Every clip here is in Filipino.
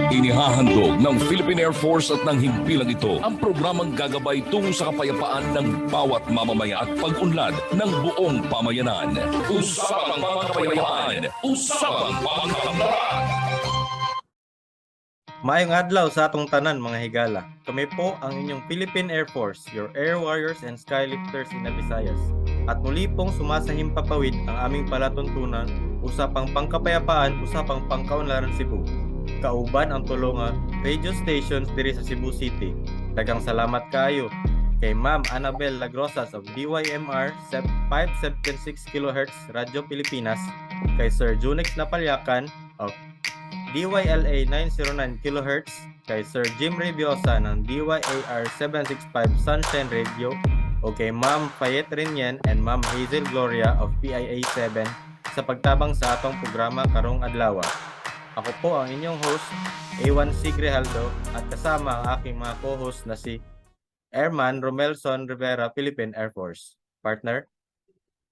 Inihahandog ng Philippine Air Force at ng himpilang ito ang programang gagabay tungo sa kapayapaan ng bawat mamamaya at pag-unlad ng buong pamayanan. Usapang Pangkapayapaan, Usapang Pangkaunlaran. Maayong adlaw sa atong tanan mga higala. Kami po ang inyong Philippine Air Force, your air warriors and skylifters in the Visayas. At muli pong sumasahimpapawid ang aming palatuntunan, usapang pangkapayapaan, usapang pangkaunlaran Cebu. Kauban ang tulungan radio stations diri sa Cebu City. Daghang salamat kayo kay Ma'am Annabel Lagrosas of DYMR 576 kHz Radio Pilipinas, kay Sir Junix Napalyakan of DYLA 909 kHz, kay Sir Jim Reviosa ng DYAR 765 Sunshine Radio, o kay Ma'am Fayette Renyen and Ma'am Hazel Gloria of PIA 7 sa pagtabang sa atong programa karong adlaw. Ako po ang inyong host, A1 Sigrehaldo, at kasama ang aking mga co-host na si Airman Romelson Rivera, Philippine Air Force. Partner?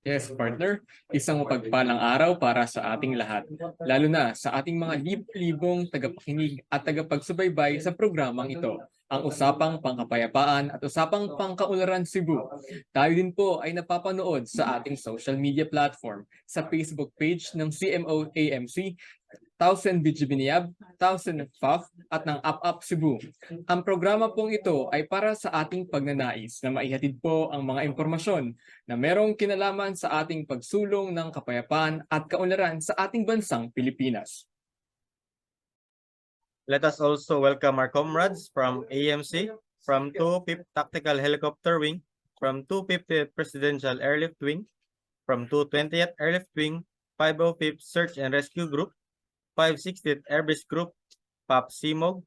Yes, partner. Isang mapagpalang araw para sa ating lahat, lalo na sa ating mga liblibong tagapakinig at tagapagsubaybay sa programang ito, ang Usapang Pangkapayapaan at Usapang Pangkaunlaran Cebu. Tayo din po ay napapanood sa ating social media platform, sa Facebook page ng CMO AMC, 1000 Bijibiniab, 1000 FAF at ng Up Cebu. Ang programa pong ito ay para sa ating pagnanais na maihatid po ang mga impormasyon na merong kinalaman sa ating pagsulong ng kapayapaan at kaunlaran sa ating bansang Pilipinas. Let us also welcome our comrades from AMC, from 250th Tactical Helicopter Wing, from 250th Presidential Airlift Wing, from 220th Airlift Wing, 505th Search and Rescue Group, 560th Airbase Group, PAP Simog,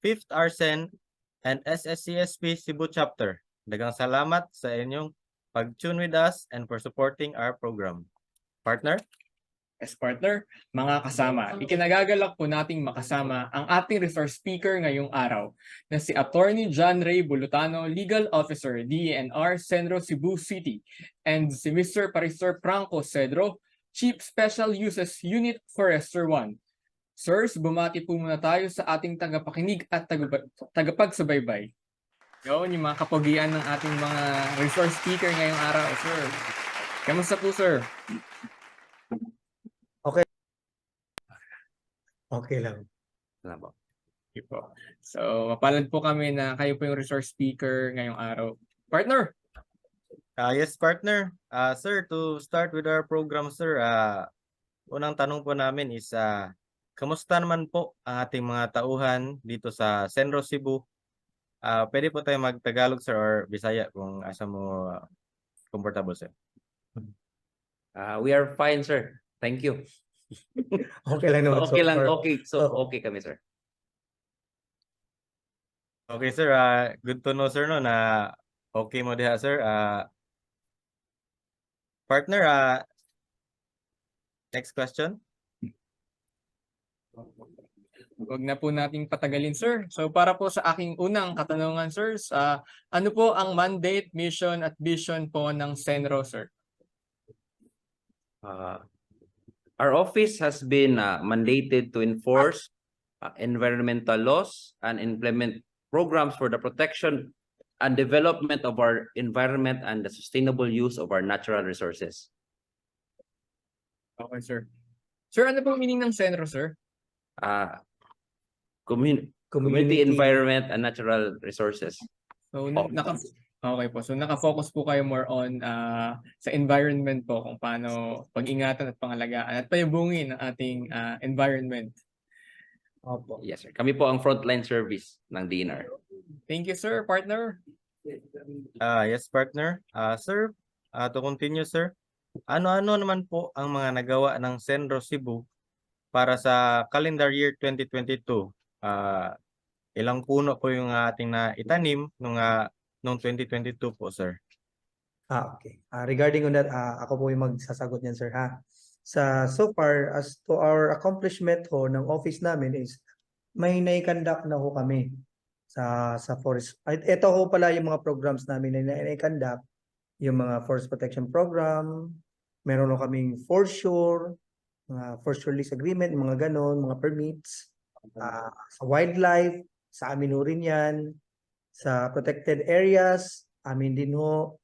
5th Arsen, and SSCSP Cebu Chapter. Daghang salamat sa inyong pag-tune with us and for supporting our program. Partner? Yes, partner, mga kasama, ikinagagalak po nating makasama ang ating resource speaker ngayong araw na si Attorney John Ray Bulutano, Legal Officer, DENR, Centro Cebu City, and si Mr. Parisor Franco Cedro, Chief Special Uses Unit Forester 1. Sirs, bumati po muna tayo sa ating tagapakinig at tagapagsubaybay. Yun, yung mga kapogian ng ating mga resource speaker ngayong araw, sir. Kamusta po, sir? Okay lang. Okay po. So, mapalad po kami na kayo po yung resource speaker ngayong araw. Partner! Yes, partner. Sir, to start with our program, sir, unang tanong po namin is, kamusta naman po ang ating mga tauhan dito sa Centro Cebu? Pwede po tayo mag-Tagalog, sir, or Bisaya kung asa mo comfortable, sir. We are fine, sir. Thank you. Okay lang naman. Okay lang, far. okay. So, okay kami, sir. Okay, sir. Good to know, sir, no, na okay mo diha, sir. Partner, next question. Huwag na po nating patagalin, sir. So, para po sa aking unang katanungan, sirs, ano po ang mandate, mission, at vision po ng Centro, sir? Our office has been mandated to enforce environmental laws and implement programs for the protection and development of our environment and the sustainable use of our natural resources. Okay, sir. Sir, ano po meaning ng Centro, sir? Community environment and natural resources. So, okay po. So, nakafocus po kayo more on sa environment po, kung paano pag-ingatan at pangalagaan at payabungin ang ating environment. Opo. Yes, sir. Kami po ang frontline service ng DNR. Thank you, sir, partner. Yes, partner. Sir, to continue, sir, ano-ano naman po ang mga nagawa ng Centro Cebu para sa calendar year 2022? Ilang puno po yung ating na itanim nung 2022 po, sir? Okay. Regarding on that, ako po yung magsasagot niyan, sir, ha? So far, as to our accomplishment ho ng office namin is may nai-conduct na ho kami sa forest. Ito ho pala yung mga programs namin na nai-conduct, yung mga forest protection program, meron ho kaming forest shore, mga forest shore lease agreement, mga ganon, mga permits. Sa wildlife, sa amin ho rin yan. Sa protected areas, amin din ho.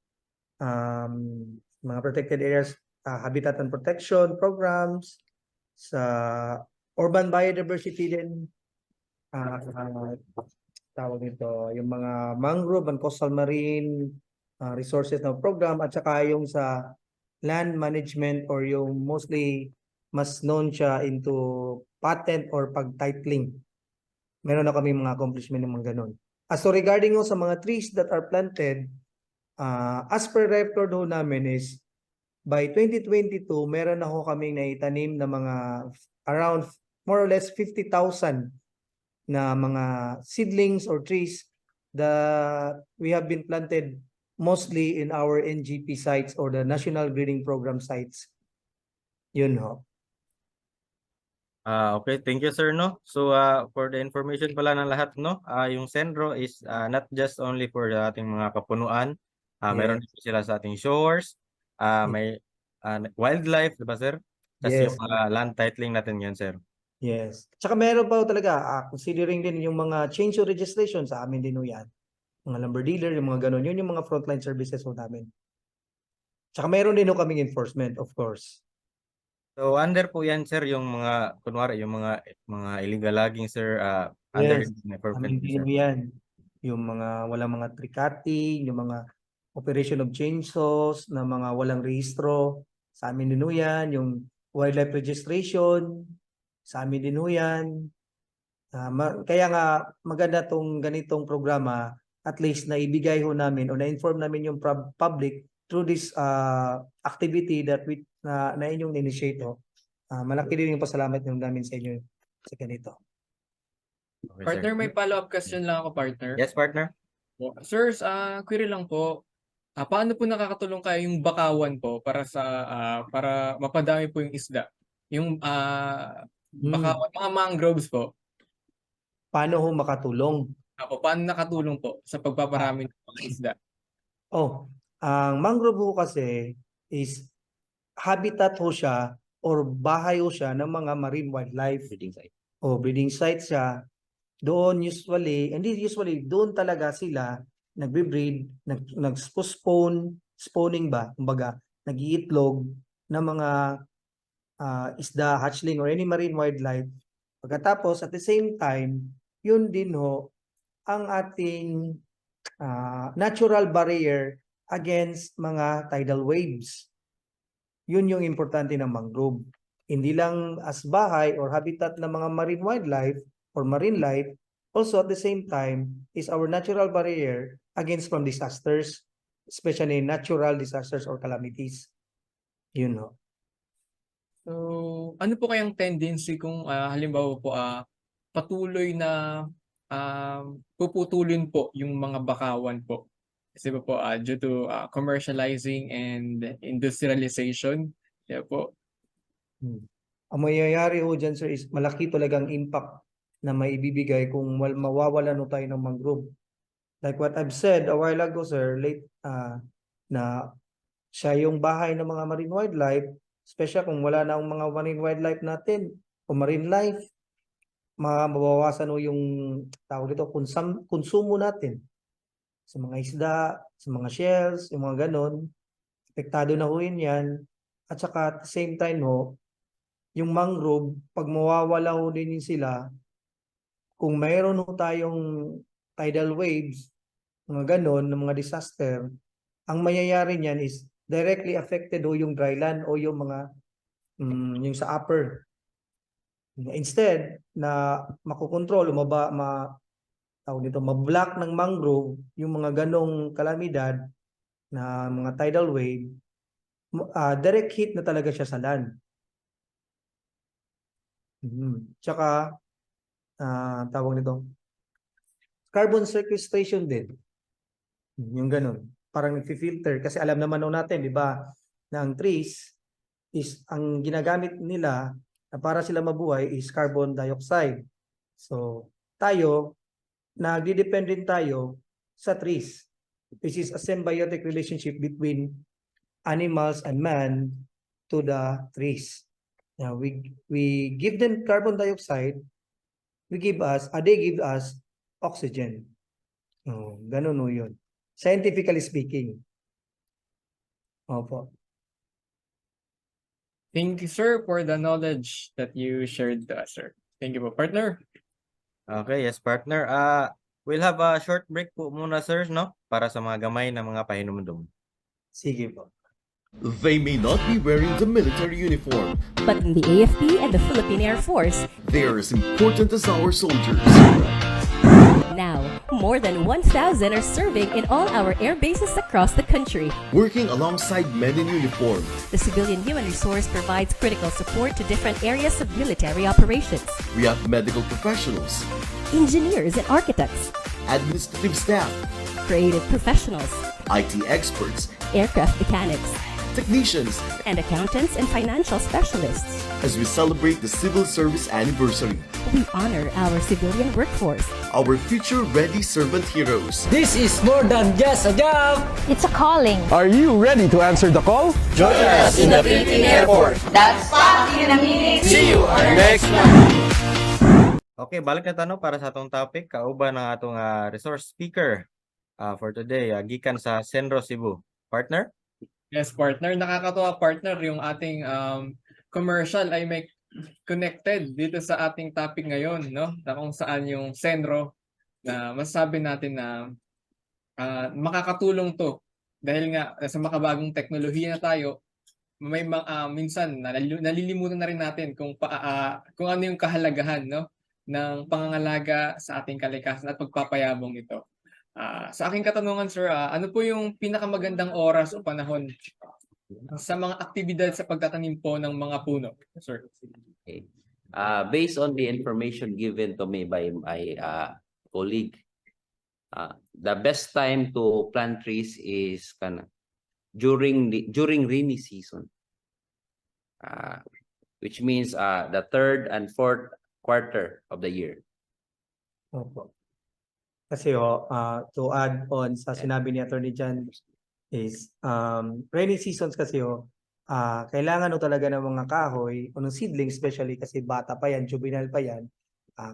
Mga protected areas, habitat and protection programs. Sa urban biodiversity din, tawag nito, yung mga mangrove and coastal marine resources na program, at saka yung sa land management, or yung mostly mas known siya into patent or pag-titling. Meron na kami mga accomplishment ng mga ganun. So regarding sa mga trees that are planted, as per record ho namin is by 2022, meron na ho kaming naitanim na mga around more or less 50,000 na mga seedlings or trees that we have been planted mostly in our NGP sites or the National Breeding Program sites. Yun ho. Okay, thank you sir, no. So for the information pala ng lahat, no, yung Senro is not just only for the ating mga kapunuan. Meron din sila sa ating shores, may wildlife, di ba sir? Tapos Yes. yung land titling natin yan sir. Yes. Tsaka meron pa ho talaga, considering din yung mga change of registration, sa amin din ho yan. Mga lumber dealer, yung mga ganun, yun yung mga frontline services ho namin. Tsaka meron din ho kaming enforcement, of course. So under po yan sir, yung mga, kunwari, yung mga illegal logging sir, under Yes. yung Amin din sir. ho yan. Yung mga walang mga tree cutting, yung mga operation of chainsaws, na mga walang rehistro, sa amin din ho yan. Yung wildlife registration, sa amin din ho yan. Kaya nga maganda tong ganitong programa, at least na ibigay ho namin o na-inform namin yung public through this activity that we na inyong initiate ho. Malaki din yung pasalamat ng namin sa inyo sa ganito. Okay, sir. Partner, may follow-up question lang ako, partner. Yes, partner. Sir, query lang po. Paano po nakakatulong kayo yung bakawan po para para mapadami po yung isda? Yung bakawan, mga mangroves po. Paano ho makatulong? Paano nakatulong po sa pagpaparami ng mga isda? Ang mangrove ho kasi is habitat ho siya or bahay ho siya ng mga marine wildlife. Breeding site. Breeding site siya. Doon doon talaga sila nagbe-breed, spawning ba, kumbaga, nag-iitlog ng mga isda, hatchling, or any marine wildlife. Pagkatapos, at the same time, yun din ho ang ating natural barrier against mga tidal waves. Yun yung importante ng mangrove. Hindi lang as bahay or habitat ng mga marine wildlife or marine life, also at the same time is our natural barrier against from disasters, especially natural disasters or calamities. Yun ho. So, ano po kayang tendency kung halimbawa po patuloy na puputulin po yung mga bakawan po? Kasi po due to commercializing and industrialization, yeah po. Ang mangyayari ho dyan, sir, is malaki talagang impact na maibibigay kung mawawalan ho tayo ng mangrove. Like what I've said a while ago, sir, na siya yung bahay ng mga marine wildlife, especially kung wala na ang mga marine wildlife natin o marine life, mabawasan ho yung tawag dito, konsumo natin sa mga isda, sa mga shells, yung mga ganon. Apektado na ho yan. At saka at the same time ho, yung mangrove, pag mawawala ho din sila, kung mayroon ho tayong tidal waves, mga ganon, ng mga disaster, ang mayayari niyan is directly affected ho yung dryland o yung mga yung sa upper. Instead na makokontrol o ma-block ng mangrove yung mga ganong kalamidad na mga tidal wave, direct hit na talaga siya sa land. Tsaka tawag nito, carbon sequestration din. Yung ganon. Parang nag-filter kasi alam naman natin, di ba, na ang trees is ang ginagamit nila na para sila mabuhay is carbon dioxide. So, tayo, nagdi-depend din tayo sa trees, which is a symbiotic relationship between animals and man to the trees. Now, we give them carbon dioxide they give us oxygen. Oh, ganun no yun. Scientifically speaking. Opo. Thank you, sir, for the knowledge that you shared to us, sir. Thank you po, partner. Okay, yes, partner. We'll have a short break po muna, sir, no? Para sa mga gamay na mga pahinumdum. Sige po. They may not be wearing the military uniform. But in the AFP and the Philippine Air Force, They are as important as our soldiers. now more than 1,000 are serving in all our air bases across the country. Working alongside men in uniform, The Civilian Human Resource provides critical support to different areas of military operations. we have medical professionals, Engineers and architects, administrative staff, creative professionals, IT experts, aircraft mechanics, technicians, and accountants and financial specialists. as we celebrate the civil service anniversary. We honor our civilian workforce. Our future ready servant heroes. This is more than just a job. It's a calling. Are you ready to answer the call? Join us in the Philippine Air Force. That's Pati na meeting. See you on our next Okay, balik na tanong para sa atong topic. Kauban ng atong resource speaker for today, gikan sa Senro Cebu. Partner? Yes, partner. Nakakatuwa, partner, yung ating commercial ay may connected dito sa ating topic ngayon, no? Na kung saan yung Senro na masasabi natin na makakatulong to dahil nga sa makabagong teknolohiya na tayo, may minsan nalilimutan na rin natin kung ano yung kahalagahan, no, ng pangangalaga sa ating kalikasan at pagpapayabong ito. Sa aking katanungan, sir, ano po yung pinakamagandang oras o panahon sa mga aktibidad sa pagtatanim po ng mga puno, sir? Okay. Based on the information given to me by my colleague, the best time to plant trees is during rainy season, which means the third and fourth quarter of the year. Opo. Kasi to add on sa sinabi ni Attorney Jan is rainy seasons kasi kailangan talaga ng mga kahoy o ng seedling, especially kasi bata pa yan, juvenile pa yan,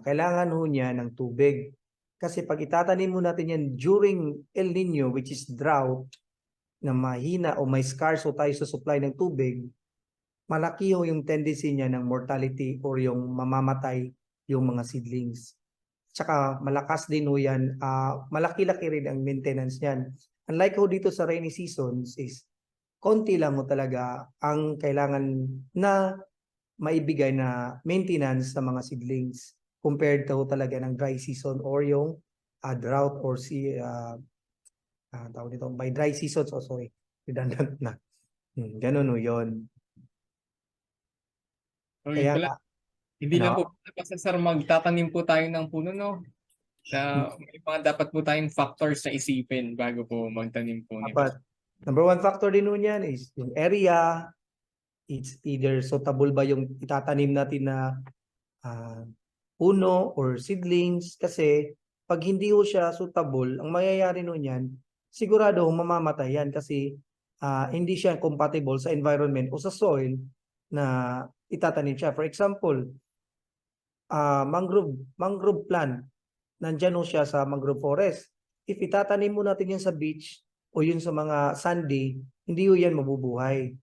kailangan niya ng tubig. Kasi pag itatanim mo natin yan during El Nino, which is drought, na mahina o may scarce tayo sa supply ng tubig, malaki yung tendency niya ng mortality or yung mamamatay yung mga seedlings. Tsaka malakas din yan, malaki-laki rin ang maintenance niyan. Unlike dito sa rainy seasons is konti lang talaga ang kailangan na maibigay na maintenance sa mga seedlings compared to talaga ng dry season or yung drought or tawag nito by dry seasons, redundant na. Ganun yun. Okay, hindi lang po basta, sir, magtatanim po tayo ng puno, no? May mga dapat po tayong factors na isipin bago po magtanim po. But number one factor din yan is yung area. It's either suitable ba yung itatanim natin na puno or seedlings, kasi pag hindi ho siya suitable, ang mangyayari yan, sigurado mamamatay yan kasi hindi siya compatible sa environment o sa soil na itatanim siya. For example, mangrove plant, nandyan siya sa mangrove forest. If itatanim mo natin yan sa beach o yun sa mga sandy, hindi yan mabubuhay.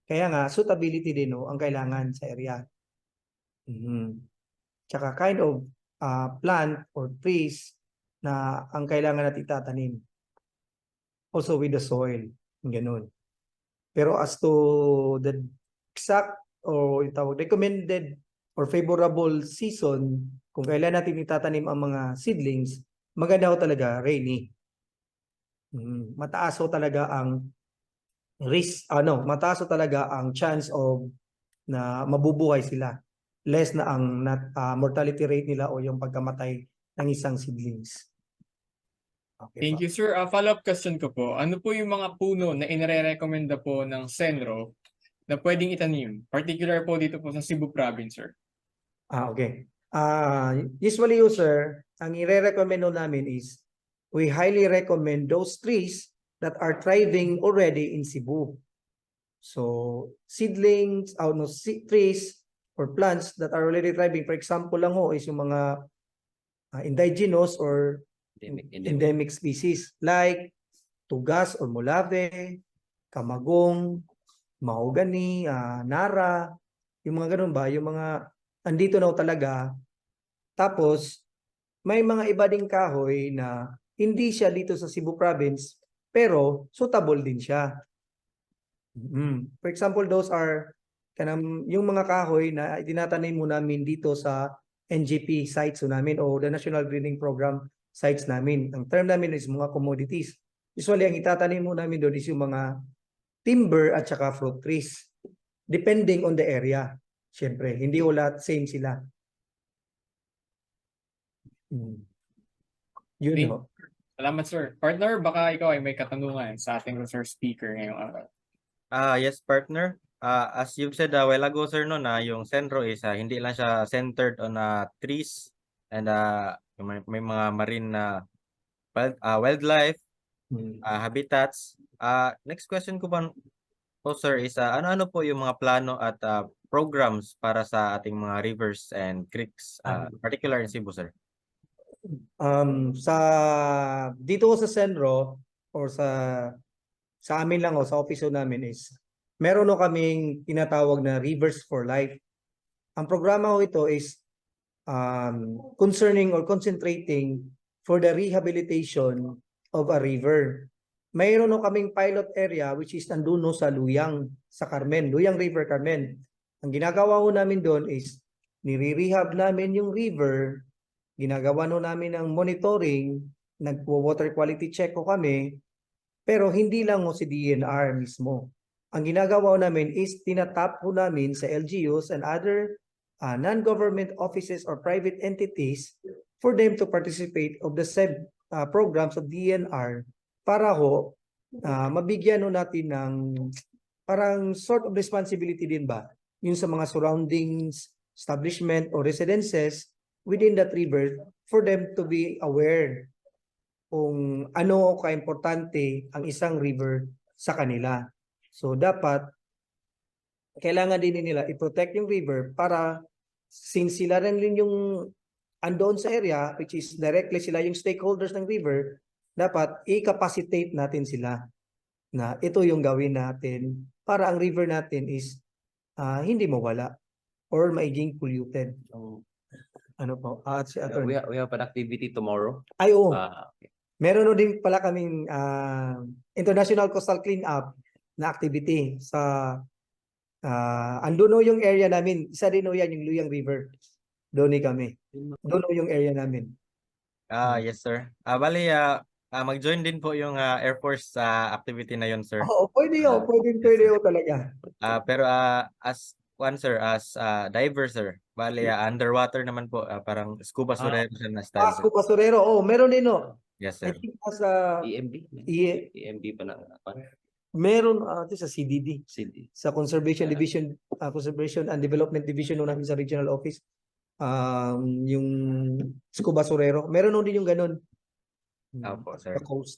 Kaya nga, suitability din ang kailangan sa area. Tsaka kind of plant or trees na ang kailangan natin itatanim. Also with the soil. Ganun. Pero as to the exact or recommended or favorable season, kung kailan natin itatanim ang mga seedlings, maganda talaga rainy. Mataas talaga ang risk, mataas talaga ang chance of na mabubuhay sila. Less na ang mortality rate nila o yung pagkamatay ng isang seedlings. Okay, Thank you, sir. Follow-up question ko po. Ano po yung mga puno na inire-recommenda po ng Senro na pwedeng itanim? Particular po dito po sa Cebu Province, sir. Okay. Usually, sir, ang i-recommend namin is we highly recommend those trees that are thriving already in Cebu. So, seedlings, trees or plants that are already thriving. For example lang ho is yung mga indigenous or endemic species like tugas or molave, kamagong, mahogany, nara, yung mga ganun ba, yung mga andito na ho talaga. Tapos may mga iba ding kahoy na hindi siya dito sa Cebu province pero suitable din siya. For example, those are yung mga kahoy na itinatanim mo namin dito sa NGP sites namin o the National Breeding Program sites namin. Ang term namin is mga commodities. Usually, ang itatanim mo namin doon is yung mga timber at saka fruit trees. Depending on the area. Siyempre, hindi o lahat same sila. Yun Thank- ho. Salamat, sir. Partner, baka ikaw ay may katanungan sa ating resource speaker ngayong araw. Yes, partner. As you've said a while ago, sir, no, na yung Senro is hindi lang siya centered on trees and may mga marine na wildlife, habitats. Next question ko po, sir, is ano-ano po yung mga plano at programs para sa ating mga rivers and creeks, particular in Cebu, sir? Dito ko sa Senro or sa amin lang o sa office namin is meron no kaming tinatawag na Rivers for Life. Ang programa ko ito is concerning or concentrating for the rehabilitation of a river. Mayroon no kaming pilot area which is nandun no sa Luyang, sa Carmen, Luyang River, Carmen. Ang ginagawa ko namin doon is nire-rehab namin yung river, ginagawa no namin ng monitoring, nagwo-water quality check ko kami, pero hindi lang ho si DNR mismo. Ang ginagawa namin is tinatap ho namin sa LGUs and other non-government offices or private entities for them to participate of the said programs of DNR para ho mabigyan ho natin ng parang sort of responsibility din ba yung sa mga surroundings, establishment or residences within that river for them to be aware kung ano ka-importante ang isang river sa kanila. So dapat kailangan din nila i-protect yung river para since sila rin yung andoon sa area which is directly sila yung stakeholders ng river, dapat i-capacitate natin sila na ito yung gawin natin para ang river natin is hindi mawala or maiging polluted. Ano po? We have an activity tomorrow. Ay, oo. Okay. Meron din pala kaming International Coastal Cleanup na activity sa andun yung area namin. Isa din yan yung Luyang River. Doon kami. Doon yung area namin. Yes, sir. Bali, mag-join din po yung Air Force sa activity na yon, sir. Oo, pwede yun. Pwede yun talaga. Pero as diver, sir. Bali, underwater naman po. Parang scuba surero siya na style, sir. Scuba Surero. Oh, meron din no. Yes, I sir. think EMB? E- EMB pa na. meron sa CDD. CD. Sa Conservation Division, Conservation and Development Division nung namin sa regional office. Yung Scuba Surero. Meron din yung ganun. Opo, sir. Sa coast.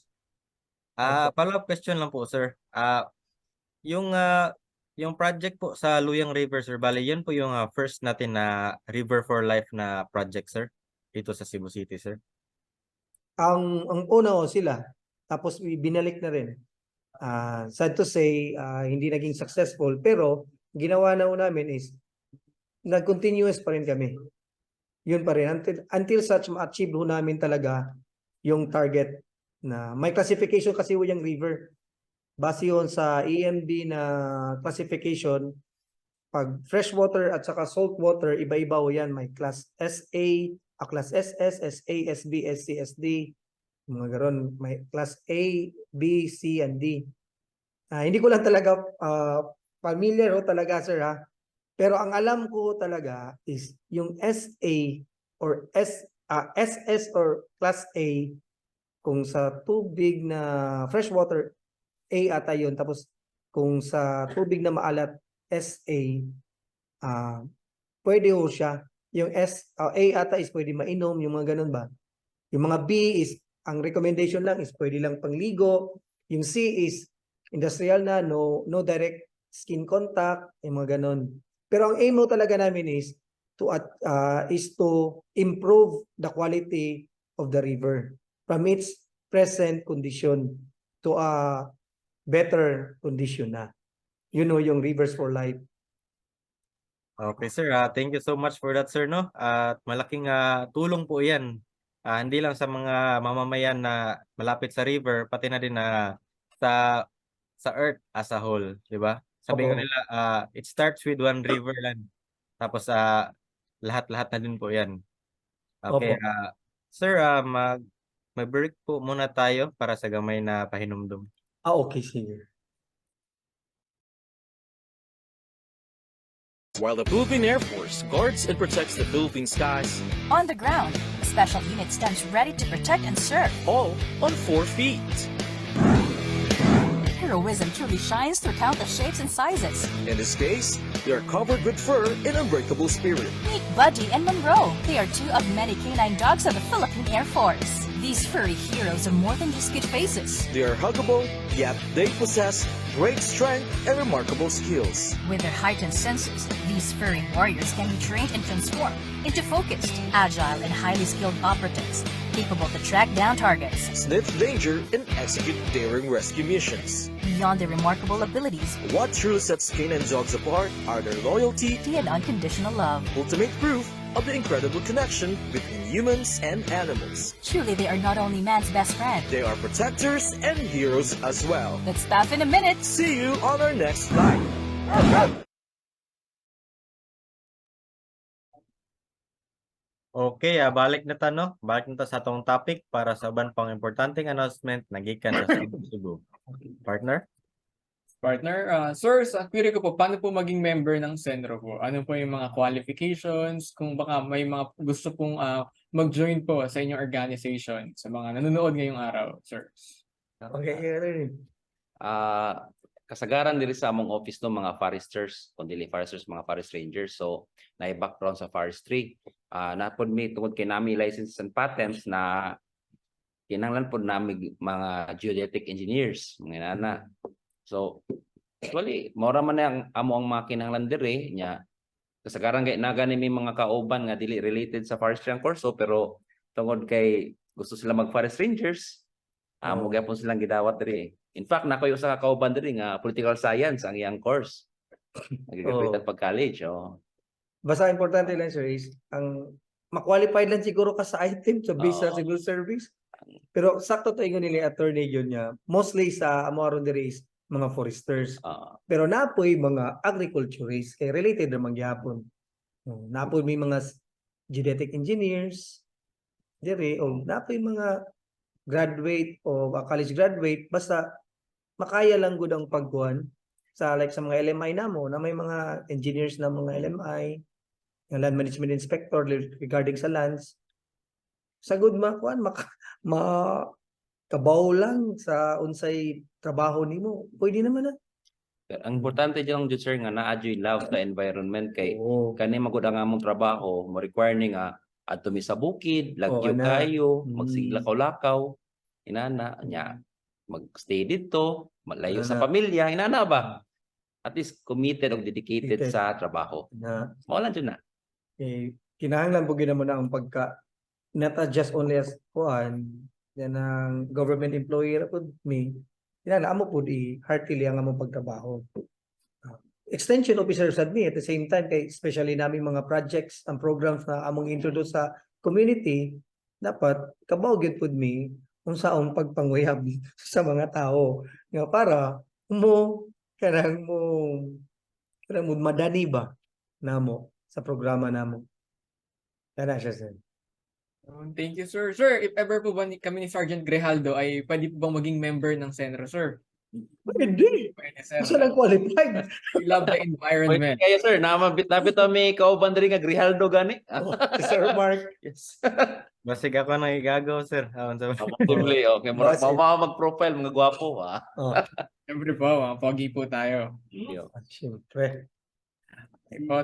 Follow-up question lang po, sir. Yung project po sa Luyang River, sir, bali, yun po yung first natin na River for Life na project, sir, dito sa Cebu City, sir. Ang una sila, tapos binalik na rin. Sad to say, hindi naging successful, pero ginawa na namin is nag-continuous pa rin kami. Yun pa rin. Until such ma-achieve namin talaga yung target na may classification kasi yung river. Base yun sa EMB na classification, pag freshwater at saka saltwater, iba-iba yan. May class SA, class SS, SA, SB, SC, SD, mga garon. May class A, B, C, and D. Hindi ko lang talaga familiar talaga, sir, ha? Pero ang alam ko talaga is yung SA or SS or class A, kung sa tubig na freshwater, A ata yun. Tapos kung sa tubig na maalat, SA, pwede ho siya. Yung A ata is pwede mainom, yung mga ganun ba? Yung mga B is, ang recommendation lang is pwede lang pangligo. Yung C is industrial na, no direct skin contact, yung mga ganun. Pero ang aim mo talaga namin is to improve the quality of the river from its present condition to a better condition na. You know, yung Rivers for Life. Okay, sir. Thank you so much for that, sir, no? At malaking tulong po 'yan. Hindi lang sa mga mamamayan na malapit sa river, pati na din sa earth as a whole, 'di ba? Sabi nga Opo. nila, it starts with one river lang. Tapos lahat-lahat na din po 'yan. Okay, Opo. sir, mag-break po muna tayo para sa gamay na pahinumdum. Okay, sige. While the Philippine Air Force guards and protects the Philippine skies, On the ground, a special unit stands ready to protect and serve. all on 4 feet. Heroism truly shines through countless shapes and sizes. In this case, they are covered with fur and unbreakable spirit. Meet Buddy and Monroe. They are two of many canine dogs of the Philippine Air Force. These furry heroes are more than just cute faces. They are huggable, yet they possess great strength and remarkable skills. With their heightened senses, these furry warriors can be trained and transformed into focused, agile, and highly skilled operatives, capable to track down targets. Sniff danger and execute daring rescue missions. Beyond their remarkable abilities, What truly sets canine dogs apart are their loyalty, and unconditional love. ultimate proof of the incredible connection between humans and animals. Truly, they are not only man's best friend. They are protectors and heroes as well. Let's staff in a minute. See you on our next flight. Okay, balik na ta, no? Balik na ta sa atong topic para sa uban pang importanteng announcement na gikan sa Cebu. Partner? Sir, sa query ko po, paano po maging member ng Senro po? Ano po yung mga qualifications? Kung baka may mga gusto pong mag-join po sa inyong organization, sa mga nanonood ngayong araw, sir. Okay. Kasagaran diri sa among office no mga foresters, kundi foresters, mga forest rangers. So naay background sa forestry. Napod mi tungod kay nami licenses and patents na kinahanglan pod nami mga geodetic engineers, mga nana. So actually, mora man ang amo ang mga kinahanglan diri nya. Kasagaran kay nagani may mga kauban nga dili related sa forestry ang kurso pero tungod kay gusto sila mag forest rangers, amo gyapon silang gidawat diri. In fact, nakoy usa ka kauban diri nga political science ang iyang course. Nag-graduate pag college, oh. Basta importante lang, sir, is ang ma-qualified lang siguro ka sa item sa base sa Oo. civil service. Pero sakto tayo nila attorney yun niya. Mostly sa amoron diri is mga foresters. Pero napoy mga agriculturists kay related na magyapon. Napoy may mga geodetic engineers diri o napoy mga graduate o college graduate basta makaya lang gud ang pagkuhan sa like sa mga LMI namo na may mga engineers na mga LMI, yung land management inspector regarding sa lands. Sagud makuan kabaw lang sa unsay trabaho nimo. Pwede naman na. Ang importante dyan jud sir nga naa-joy love sa environment kay kani magud ang among trabaho mo require ni nga adto mi sa bukid, lagyo na. kayo, magsiglakaw-lakaw, inana nya magstay dito, malayo sa pamilya, inana ba? At least committed o dedicated Dedicated. sa trabaho. Na Mao lang jud na. kinahanglan po naman na ang pagka not just only as kuan yan ang government employee ra pud me kinahanglan amo pud heartily ang among pagtrabaho. Extension officer sad me at the same time kay especially naming mga projects and programs na among introduce sa community dapat kabaw gyud pud me unsaong pagpanguyab sa mga tao nga para mo kanang mo madani ba namo sa programa namo. Kana siya, sir. Thank you, sir. Sir, if ever po ba kami ni Sergeant Grijaldo ay pwede po bang maging member ng Senro, sir? Pwede. Pwede, sir. Kasi lang qualified. We love the environment. Kaya sir, nabit mi kauban diri nga Grijaldo gani. Sir Mark. Yes. Basig ako nang igagaw, sir. Posible, okay. Mag-profile mga gwapo, ha. Siyempre po, pogi po tayo. Siyempre.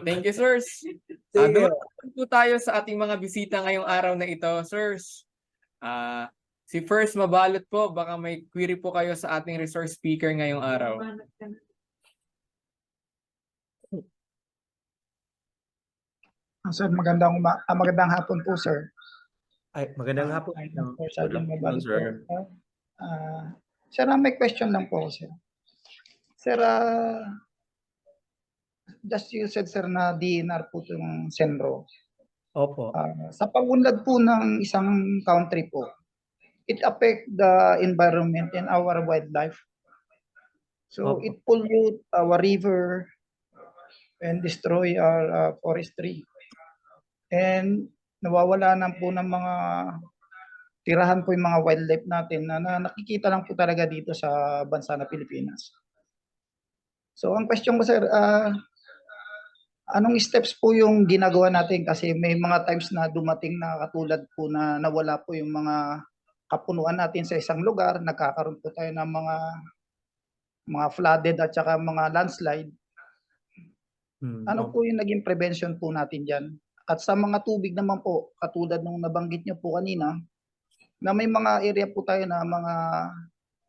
Thank you, sirs. Dumating po tayo sa ating mga bisita ngayong araw na ito, sirs. Si First Mabalot po, baka may query po kayo sa ating resource speaker ngayong araw. Sir, magandang hapon po, sir. Ay, magandang hapon. I'm Sir Good Sergeant afternoon, Mabalik sir. po. Sir, may question lang po ako, sir. Sir, just you said, sir, na DNR po itong Senro. Opo. Sa pag-unlad po ng isang country po, it affect the environment and our wildlife. So Opo. it pollute our river and destroy our forestry. And nawawala na po ng mga tirahan po yung mga wildlife natin na nakikita lang po talaga dito sa bansa na Pilipinas. So ang question ko, sir, anong steps po yung ginagawa natin kasi may mga times na dumating na katulad po na nawala po yung mga kapunuan natin sa isang lugar, nagkakaroon po tayo ng mga flooded at saka mga landslide. Ano po yung naging prevention po natin diyan? At sa mga tubig naman po, katulad nung nabanggit niyo po kanina, na may mga area po tayo na mga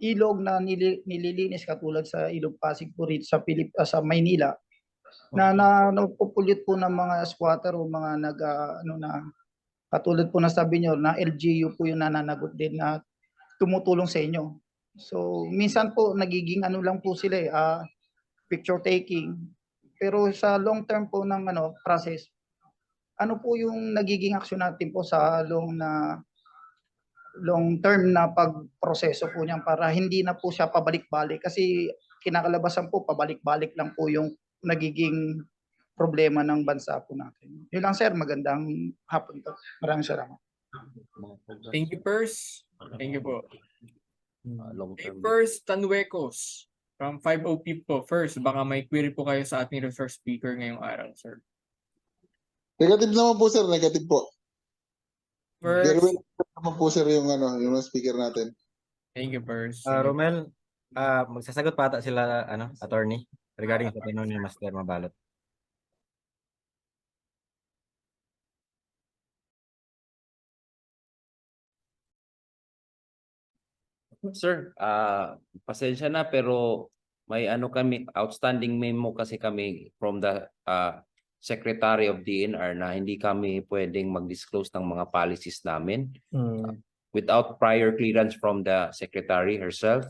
ilog na nililinis katulad sa Ilog Pasig po rito sa Maynila na napupulit po ng mga squatter o mga katulad po na sabi niyo na LGU po yung nananagot din na tumutulong sa inyo. So minsan po nagiging lang po sila picture taking, pero sa long term po ng process, ano po yung nagiging aksyon natin po sa long term na pagproseso po niyan para hindi na po siya pabalik-balik kasi kinakalabasan po pabalik-balik lang po yung nagiging problema ng bansa po natin. Yun lang, sir, magandang hapon po. Maraming salamat. Thank you, Pers. Thank you po. Long Okay, term. first, Tanuecos from 5OP po. First, baka may query po kayo sa ating resource speaker ngayong araw, sir. Negative naman po, sir. Negative po. First, Naman po, sir, yung speaker natin. thank you, Pers. Romel, magsasagot pa ata sila, attorney, regarding sa tanong ni Master Mabalot. Sir, pasensya na pero may kami, outstanding memo kasi kami from the Secretary of DNR na hindi kami pwedeng mag-disclose ng mga policies namin without prior clearance from the Secretary herself.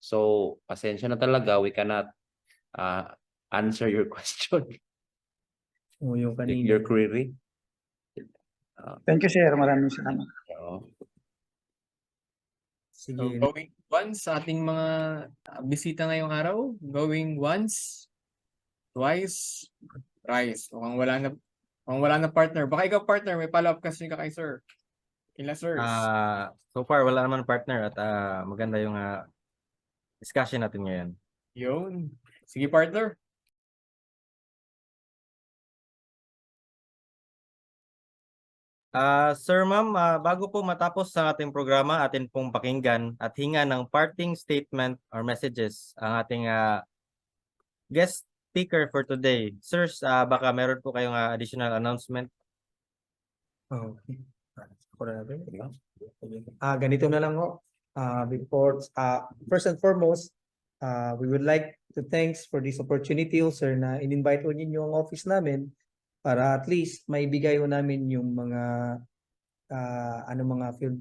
So, pasensya na talaga, we cannot answer your question, Yung kanina. your query. Thank you, sir. Maraming salamat. So, going once sa ating mga bisita ngayong araw. Going once, twice, thrice. Mukhang wala na partner. Baka ikaw partner, may follow-up question ka kay sir. Kila sirs. So far, wala naman partner at maganda yung discussion natin ngayon. Yun. Sige partner. Sir, ma'am, bago po matapos sa ating programa, atin pong pakinggan at hinga ng parting statement or messages ang ating guest speaker for today. Sirs, baka meron po kayong additional announcement? Okay. Ganito na lang ho. Before, first and foremost, we would like to thanks for this opportunity, sir, na in-invite ho ninyo ang office namin para at least maibigay ho namin yung mga mga field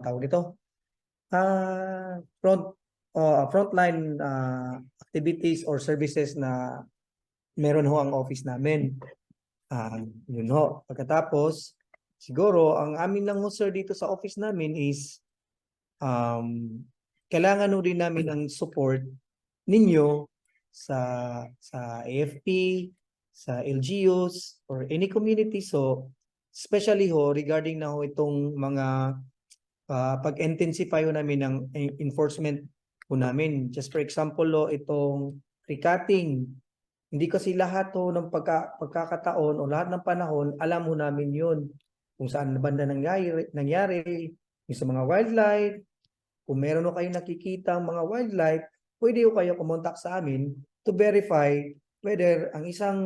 tawag ito frontline activities or services na meron ho ang office namin. Yun ho. Pagkatapos, siguro ang amin lang ho, sir, dito sa office namin is kailangan ho din namin ang support ninyo sa AFP, sa LGUs or any community. So especially ho regarding na ho itong mga pag-intensify ho namin ng enforcement ho namin. Just for example ho, itong recutting. Hindi kasi lahat ho ng pagkakataon o lahat ng panahon alam ho namin yun. Kung saan na banda nangyari yung sa mga wildlife. Kung meron ho kayo nakikita ang mga wildlife, pwede ho kayo kumontak sa amin to verify whether ang isang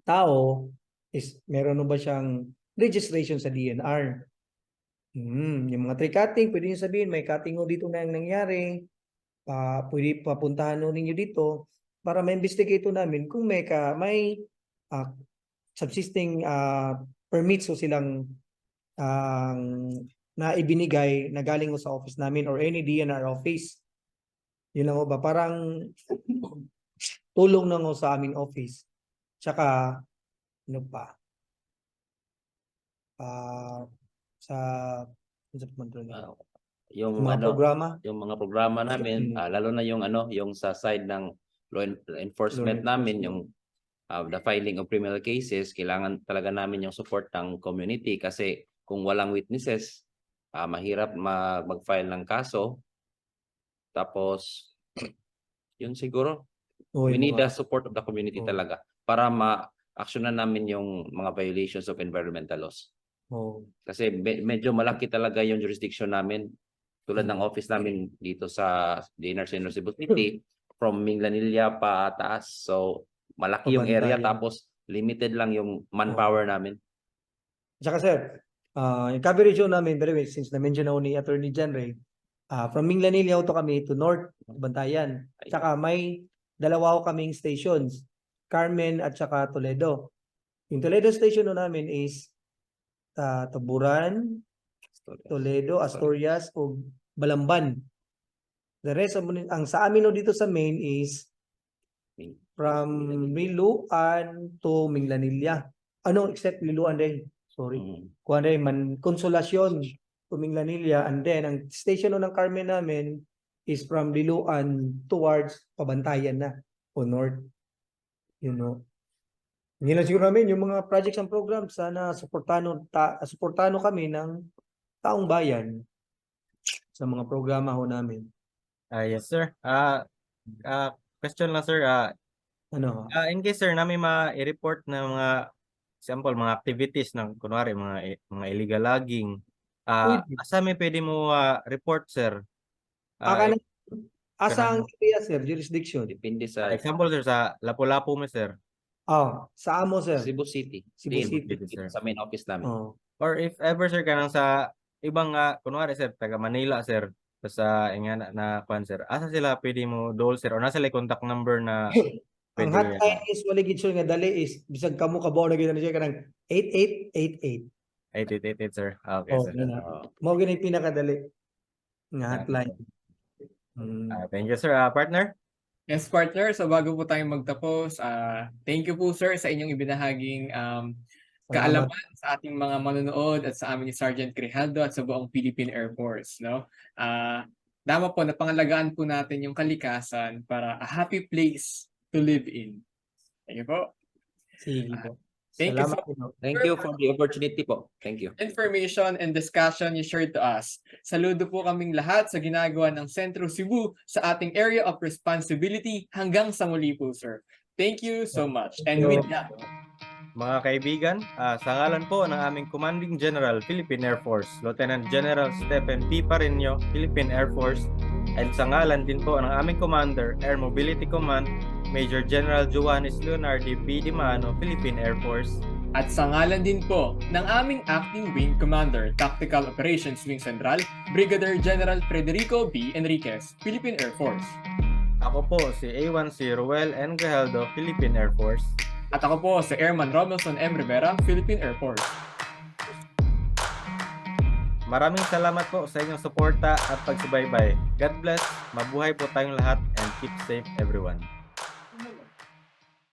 tao is meron ba siyang registration sa DNR. Yung mga tree cutting, pwede nyo sabihin, may cutting ho dito na yung nangyari. Pwede papuntahan ho ninyo dito para ma-investigate namin kung may subsisting permits o silang na ibinigay na galing mo sa office namin or any DNR office. Yun lang ho ba? Parang tulong na ho sa aming office. Tsaka, ano pa? Sa Yung mga programa. yung mga programa namin, lalo na yung yung sa side ng enforcement namin, yung the filing of criminal cases, kailangan talaga namin yung support ng community kasi kung walang witnesses, mahirap mag-file ng kaso. Tapos, yun siguro, we need the support of the community talaga para ma-actionan namin yung mga violations of environmental laws. Kasi medyo malaki talaga yung jurisdiction namin. Tulad ng office namin dito sa DNR Central Cebu City, from Minglanilla pa taas. So, malaki yung area tapos limited lang yung manpower namin. Tsaka sir, yung coverage zone namin, by the way, since na-mention na ni Attorney General, from Minglanilla to kami to North, Bantayan. Tsaka may dalawa kaming stations, Carmen at tsaka Toledo. Yung Toledo station namin is Taburan, Toledo, Asturias, o Balamban. The rest of sa amin dito sa main is from Liloan to Minglanilla. Except Liloan din. Sorry. Consolacion to Minglanilla, and then ang station ng Carmen namin is from Liloan towards Pabantayan na o north. Hindi lang siguro namin yung mga projects and programs, sana suportano kami ng taong bayan sa mga programa ho namin. Yes sir. Question lang sir. In case sir namin ma-report na mga example, mga activities ng kunwari mga illegal logging, asa may pwede mo report sir? Asa ang area sir, jurisdiction? Depende sa Example sir, sa Lapu-Lapu mo sir. Sa amo sir. Cebu City. Cebu City. Sir. Sa main office namin. Or if ever sir kanang sa ibang kunwari sir, taga Manila sir, sa na kwan sir, asa sila pwede mo dole sir, or nasa sila contact number na ang hotline is waligid sir nga dali is bisag kamo kabaw na gyud siya kanang 8888. 8888 sir. Okay sir. Mao gini pinakadali nga hotline. Thank you sir. Partner? Yes, partner. So bago po tayo magtapos, thank you po sir sa inyong ibinahaging kaalaman sa ating mga manonood at sa amin ni Sergeant Grijaldo at sa buong Philippine Air Force. Tama po, napangalagaan po natin yung kalikasan para a happy place to live in. Thank you po. Sige po. Thank you, Thank you for the opportunity po. Thank you. Information and discussion you shared to us. Saludo po kaming lahat sa ginagawa ng Centro Cebu sa ating area of responsibility hanggang sa muli po, sir. Thank you so much. And with that, mga kaibigan, sa ngalan po ng aming Commanding General, Philippine Air Force, Lieutenant General Stephen P. Pareño, Philippine Air Force, and sa ngalan din po ng aming Commander, Air Mobility Command, Major General Joannis Leonardi P. Dimano, Philippine Air Force, at sa ngalan din po ng aming Acting Wing Commander, Tactical Operations Wing Central, Brigadier General Federico B. Enriquez, Philippine Air Force. Ako po si A1C Ruel N. Grijaldo, Philippine Air Force. At ako po si Airman Robinson M. Rivera, Philippine Air Force. Maraming salamat po sa inyong suporta at pagsubaybay. God bless, mabuhay po tayong lahat, and keep safe everyone.